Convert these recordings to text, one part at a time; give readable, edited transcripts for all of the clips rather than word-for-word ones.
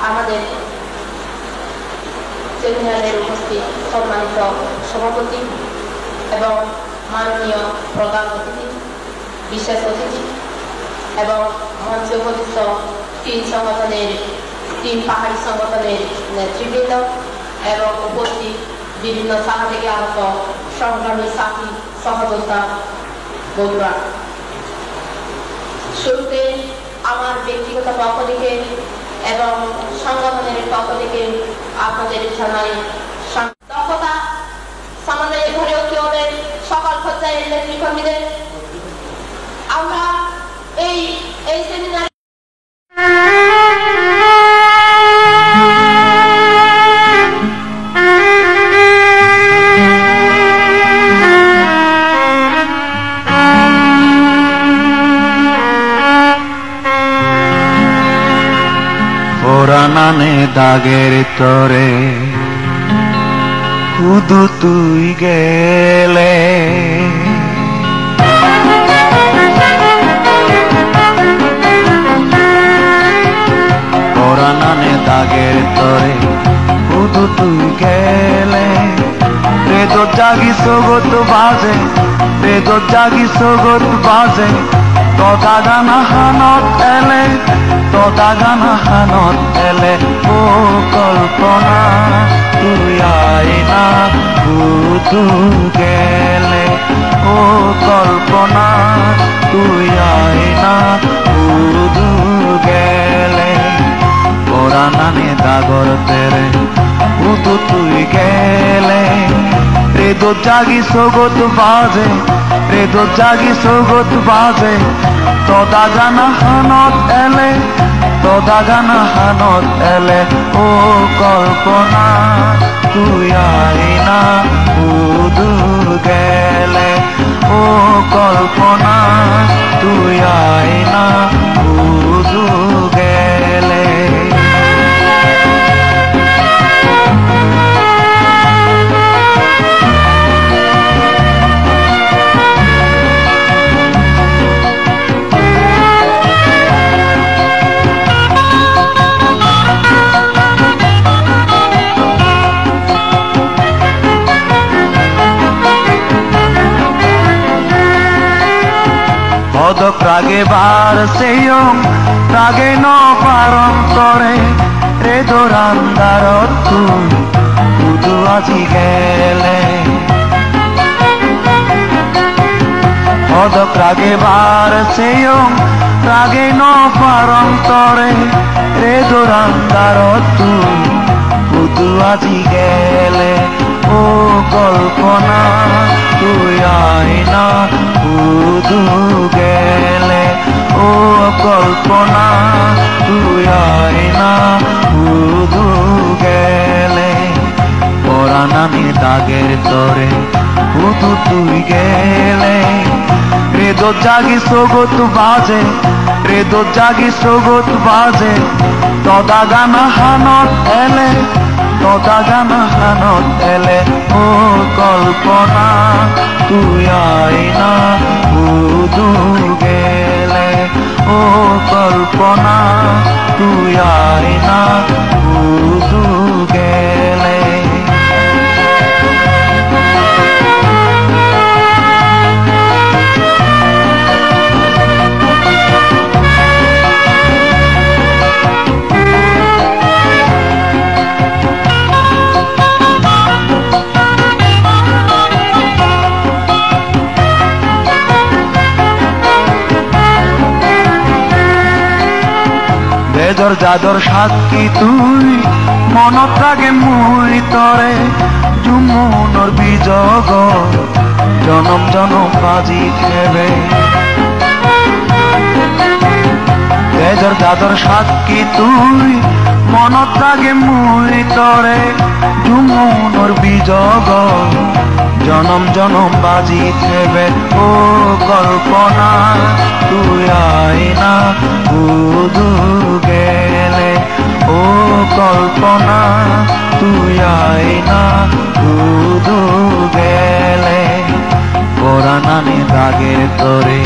আমাদের সেমিনারের উপস্থিত সম্মানিত সভাপতি এবং মাননীয় প্রধান অতিথি, বিশেষ অতিথি এবং মঞ্চে উপস্থিত তিন পাহাড়ি সংগঠনের নেতৃবৃন্দ এবং উপস্থিত বিভিন্ন শাখা থেকে আগত সংগ্রামী সাথী সহযোদ্ধা বন্ধুরা, শুরুতে আমার ব্যক্তিগত পক্ষ থেকে এবং সংগঠনের পক্ষ থেকে আপনাদের জানাই দক্ষতা সমন্বয়ে ধরে উঠতে হবে সকল পর্যায়ের নেতৃকর্মীদের। আমরা এই সেমিনারে নানে দাগের তরে শুধু তুই গেলে, নানে দাগের তরে শুধু তুই গেলে, রে তো জাগি সগত বাজে, রে তো জাগি সগত বাজে, তদা গানা হানত এলে, তদা গানা হানত এলে, ও কল্পনা তুই আইনা শুধু গেলে, ও কল্পনা তুই আইনা শুধু গেলে, ওরা নানে দাগর তেরে শুধু তুই গেলে, রে দো জাগি সগত বাজে, রে দো জাগি সগত বাজে, তদা গানা হানত এলে, তদা গানা হানত এলে, ও কল্পনা তুই আইনা শুধু গেলে, ও কল্পনা তুই আইনা শুধু গেলে। প্রাগে বার সেইয়ং প্রাগে ন পারন্তরে, রে দোরান্দার তুই শুধু আজি গেলে, প্রাগে বার সেইয়ং প্রাগে ন পারন্তরে, রে দোরান্দার তুই শুধু আজি গেলে, ও কল্পনা তুই আইনা শুধু গেলে, ও কল্পনা তুই আইনা শুধু গেলে, ওরা নামে দাগের তরে শুধু তুই গেলে, রে দো জাগি সগত বাজে, রে দো জাগি সগত বাজে, তদা গানা হানত এলে, তদা গানা হানত এলে, ও কল্পনা তুই আইনা শুধু গেলে, ও কল্পনা তুই আইনা শুধু গেলে। বেজর যাদর সাক্ষী তুই মনত রাগে মুই তরে, যমুনর বিজগ জনম জনম বাজি খেবে, বেজর যাদর সাক্ষী তুই মনত রাগে মুই তরে, যমুনর বিজগ জনম জনম বাজি খেবে, ও কল্পনা তুই আইনা শুধু গেলে, ও কল্পনা তুই আইনা শুধু গেলে, ওরা নামে দাগের তরে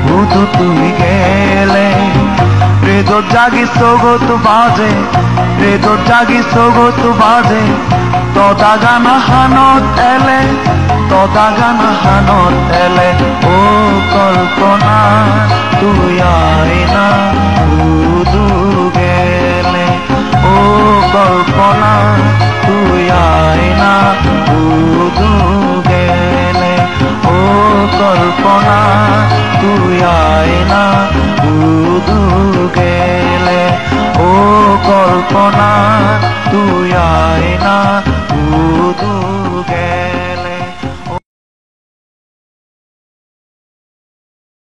শুধু তুই গেলে, রে দো জাগি সগত বাজে রেদো জাগি সগত বাজে তদা গানা হানত এলে তদা গানা হানত এলে ও কল্পনা তুই আয় না শুধু গেলে ও কল্পনা তুই আয় না শুধু গেলে ও কল্পনা তুই আয় না শুধু গেলে ও কল্পনা